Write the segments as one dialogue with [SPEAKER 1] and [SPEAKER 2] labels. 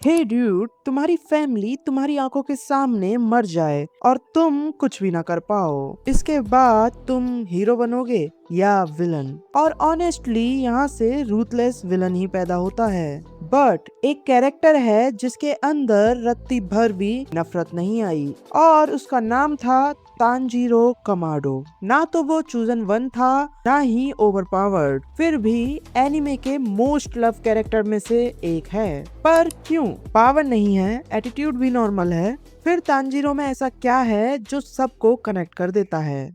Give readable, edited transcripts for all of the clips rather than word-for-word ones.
[SPEAKER 1] हे dude, तुम्हारी family तुम्हारी आंखों के सामने मर जाए और तुम कुछ भी ना कर पाओ। इसके बाद तुम हीरो बनोगे या विलन? और ऑनेस्टली यहाँ से रूथलेस विलन ही पैदा होता है। बट एक कैरेक्टर है जिसके अंदर रत्ती भर भी नफरत नहीं आई और उसका नाम था तांजीरो कमाडो। ना तो वो चूजन वन था, ना ही ओवरपावर्ड, फिर भी एनिमे के मोस्ट लव कैरेक्टर में से एक है। पर क्यों? पावर नहीं है, एटीट्यूड भी नॉर्मल है, फिर तांजीरो में ऐसा क्या है जो सबको कनेक्ट कर देता है?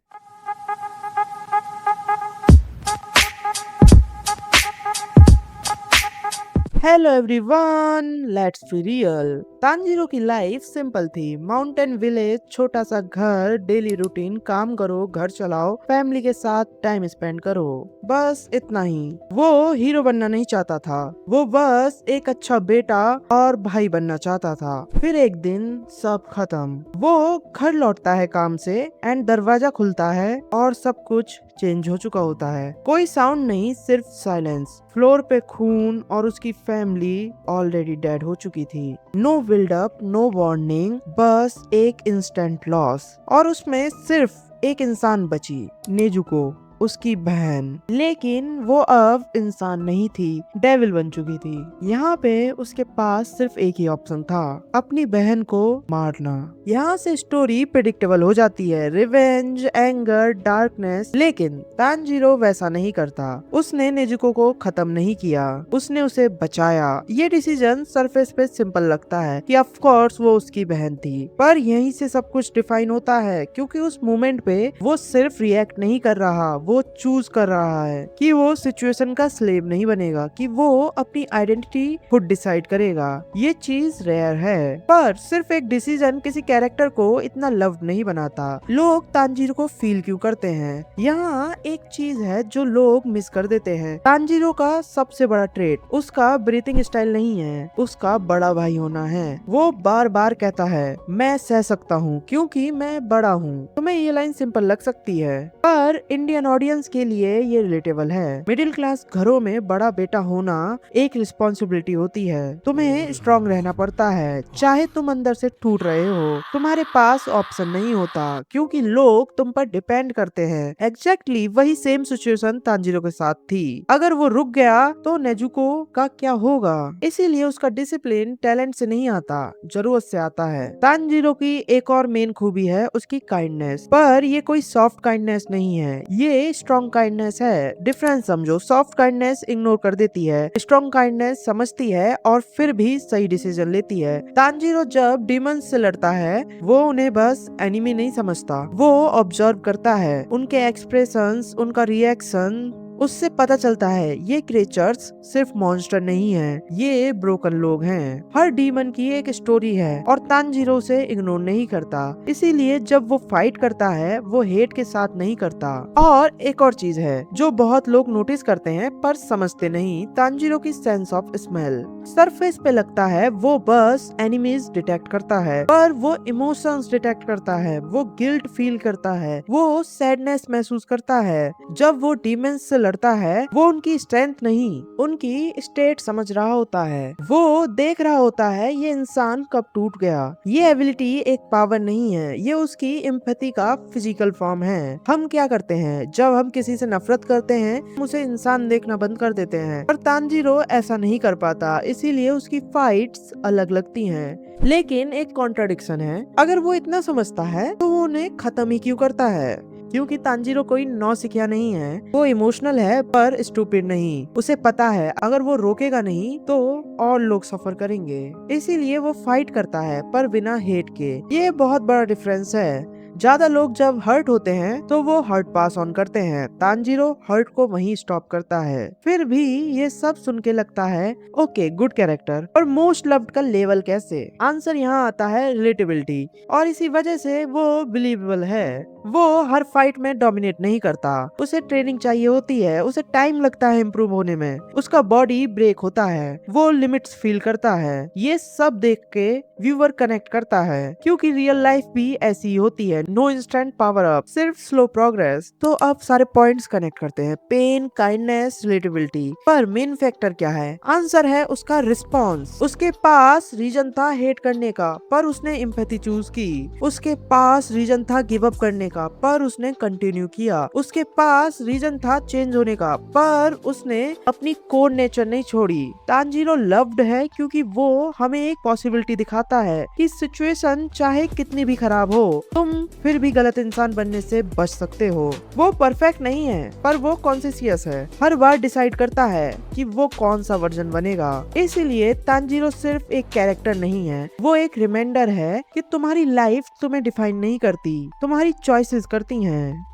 [SPEAKER 1] Hello everyone, let's be real. Tanjiro की लाइफ सिंपल थी। माउंटेन विलेज, छोटा सा घर, डेली रूटीन, काम करो, घर चलाओ, फैमिली के साथ टाइम स्पेंड करो, बस इतना ही। वो हीरो बनना नहीं चाहता था, वो बस एक अच्छा बेटा और भाई बनना चाहता था। फिर एक दिन सब खत्म। वो घर लौटता है काम से एंड दरवाजा खुलता है और सब कुछ चेंज हो चुका होता है। कोई साउंड नहीं, सिर्फ साइलेंस। फ्लोर पे खून और उसकी फैमिली ऑलरेडी डेड हो चुकी थी। नो बिल्डअप, नो वार्निंग, बस एक इंस्टेंट लॉस। और उसमें सिर्फ एक इंसान बची, नेजुको, उसकी बहन। लेकिन वो अब इंसान नहीं थी, डेविल बन चुकी थी। यहाँ पे उसके पास सिर्फ एक ही ऑप्शन था, अपनी बहन को मारना। यहाँ से स्टोरी प्रेडिक्टेबल हो जाती है, रिवेंज, एंगर, डार्कनेस। लेकिन तांजीरो वैसा नहीं करता। उसने नेजुको को खत्म नहीं किया, उसने उसे बचाया। ये डिसीजन सरफेस पे सिंपल लगता है कि ऑफ कोर्स वो उसकी बहन थी, पर यहीं से सब कुछ डिफाइन होता है, क्योंकि उस मोमेंट पे वो सिर्फ रिएक्ट नहीं कर रहा, वो चूज कर रहा है कि वो सिचुएशन का स्लेव नहीं बनेगा, कि वो अपनी आइडेंटिटी खुद डिसाइड करेगा। ये चीज रेयर है, पर सिर्फ एक डिसीजन किसी कैरेक्टर को इतना लव नहीं बनाता। लोग तांजीरो को फील क्यों करते हैं? यहाँ एक चीज है जो लोग मिस कर देते हैं। तांजीरो का सबसे बड़ा ट्रेट उसका ब्रीथिंग स्टाइल नहीं है, उसका बड़ा भाई होना है। वो बार बार कहता है, मैं सह सकता हूँ क्योंकि मैं बड़ा हूँ। तुम्हें ये लाइन सिंपल लग सकती है, पर इंडियन ऑडियंस के लिए ये रिलेटेबल है। मिडिल क्लास घरों में बड़ा बेटा होना एक रिस्पॉन्सिबिलिटी होती है। तुम्हें स्ट्रांग रहना पड़ता है, चाहे तुम अंदर से टूट रहे हो। तुम्हारे पास ऑप्शन नहीं होता, क्योंकि लोग तुम पर डिपेंड करते हैं। एग्जैक्टली वही सेम सिचुएशन तांजीरो के साथ थी। अगर वो रुक गया तो नेजुको का क्या होगा? इसीलिए उसका डिसिप्लिन टैलेंट से नहीं आता, जरूरत से आता है। तांजीरो की एक और मेन खूबी है उसकी काइंडनेस, पर ये कोई सॉफ्ट काइंडनेस नहीं है, ये स्ट्रॉन्ग काइंडनेस है। डिफरेंस समझो, सॉफ्ट काइंडनेस इग्नोर कर देती है, स्ट्रॉन्ग काइंडनेस समझती है और फिर भी सही डिसीजन लेती है। तांजीरो जब डीमंस से लड़ता है, वो उन्हें बस एनिमी नहीं समझता, वो ऑब्जर्व करता है, उनके एक्सप्रेशंस, उनका रिएक्शन। उससे पता चलता है ये क्रिएचर्स सिर्फ मॉन्स्टर नहीं है, ये ब्रोकन लोग हैं। हर डीमन की एक स्टोरी है और तांजीरो से इग्नोर नहीं करता। इसीलिए जब वो फाइट करता है, वो हेट के साथ नहीं करता। और एक और चीज है जो बहुत लोग नोटिस करते हैं पर समझते नहीं, तांजीरो की सेंस ऑफ स्मेल। सरफेस पे लगता है वो बस एनिमीज डिटेक्ट करता है, पर वो इमोशंस डिटेक्ट करता है, वो गिल्ट फील करता है, वो सैडनेस महसूस करता है। जब वो डीमंस से लड़ता है, वो उनकी स्ट्रेंथ नहीं, उनकी स्टेट समझ रहा होता है। वो देख रहा होता है ये इंसान कब टूट गया। ये एबिलिटी एक पावर नहीं है, ये उसकी एम्पैथी का फिजिकल फॉर्म है। हम क्या करते हैं जब हम किसी से नफरत करते हैं? हम उसे इंसान देखना बंद कर देते हैं, पर तांजीरो ऐसा नहीं कर पाता, इसीलिए उसकी फाइट्स अलग लगती हैं। लेकिन एक कॉन्ट्राडिक्शन है, अगर वो इतना समझता है तो वो उन्हें खत्म ही क्यों करता है? क्योंकि तांजीरो कोई नौसिखिया नहीं है, वो इमोशनल है पर स्टूपिड नहीं। उसे पता है अगर वो रोकेगा नहीं तो और लोग सफर करेंगे, इसीलिए वो फाइट करता है पर बिना हेट के। ये बहुत बड़ा डिफरेंस है। ज्यादा लोग जब हर्ट होते हैं तो वो हर्ट पास ऑन करते हैं, तांजीरो हर्ट को वहीं स्टॉप करता है। फिर भी ये सब सुन के लगता है ओके, गुड कैरेक्टर, पर मोस्ट लव्ड का लेवल कैसे? आंसर यहाँ आता है रिलेटेबिलिटी, और इसी वजह से वो बिलीवेबल है। वो हर फाइट में डोमिनेट नहीं करता, उसे ट्रेनिंग चाहिए होती है, उसे टाइम लगता है इम्प्रूव होने में, उसका बॉडी ब्रेक होता है, वो लिमिट्स फील करता है। ये सब देख के व्यूअर कनेक्ट करता है, क्योंकि रियल लाइफ भी ऐसी ही होती है। Instant, no instant power up, सिर्फ स्लो प्रोग्रेस। तो अब सारे पॉइंट्स कनेक्ट करते हैं, पेन, काइंडनेस, रिलेटेबिलिटी। पर मेन फैक्टर क्या है? आंसर है उसका रिस्पॉन्स। उसके पास रीजन था हेट करने का, पर उसने इम्पैथी चूज की। उसके पास रीजन था गिव अप करने का, पर उसने कंटिन्यू किया। उसके पास रीजन था चेंज होने का, पर उसने अपनी कोर नेचर नहीं छोड़ी। तांजीरो लव्ड है क्योंकि वो हमें एक पॉसिबिलिटी दिखाता है कि सिचुएशन चाहे कितनी भी खराब हो, तुम फिर भी गलत इंसान बनने से बच सकते हो। वो परफेक्ट नहीं है, पर वो कॉन्शियस है, हर बार डिसाइड करता है कि वो कौन सा वर्जन बनेगा। इसीलिए तांजीरो सिर्फ एक कैरेक्टर नहीं है, वो एक रिमाइंडर है कि तुम्हारी लाइफ तुम्हें डिफाइन नहीं करती, तुम्हारी चॉइसेस करती हैं।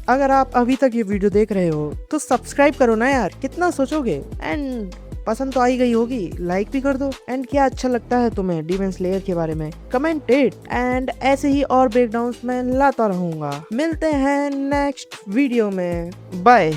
[SPEAKER 1] अगर आप अभी तक ये वीडियो देख रहे हो तो सब्सक्राइब करो ना यार, कितना सोचोगे। एंड पसंद तो आई गई होगी, लाइक भी कर दो। एंड क्या अच्छा लगता है तुम्हें डीमन स्लेयर के बारे में, कमेंट इट। एंड ऐसे ही और ब्रेकडाउन्स मैं लाता रहूंगा। मिलते हैं नेक्स्ट वीडियो में, बाय।